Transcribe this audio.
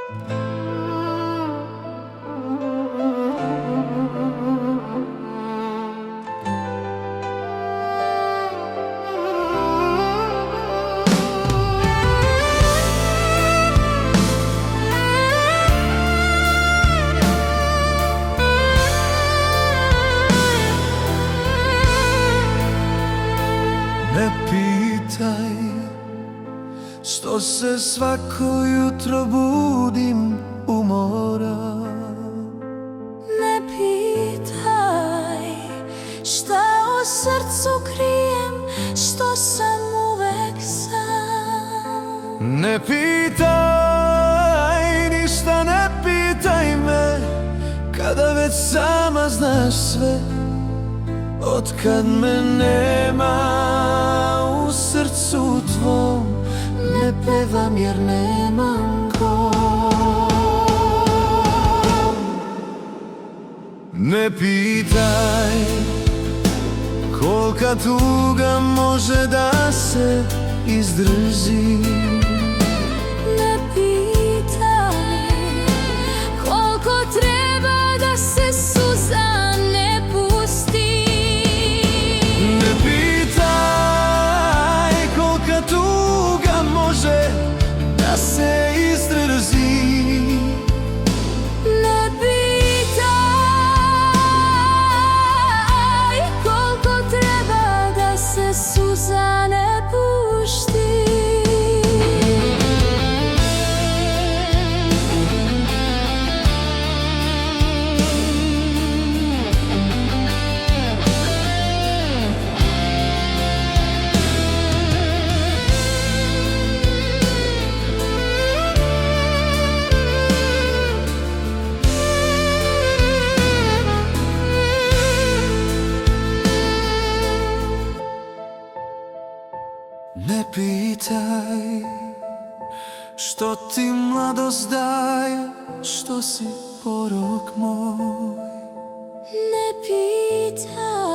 Ne pitaj što se svako jutro budim umoran. Ne pitaj šta u srcu krijem, što sam uvek sam. Ne pitaj, ništa ne pitaj me, kada već sama znaš sve. Otkad me nema u srcu tvom, ne pevam jer nemam ko. Ne pitaj kolika tuga može da se izdrži. Ne pitaj koliko treba da se suza ne pusti. Ne pitaj kolika tuga može da se izdrži. Ne pitaj koliko treba da se suza ne pušti. Ne pitaj što ti mladost daje, što si porok moj. Ne pitaj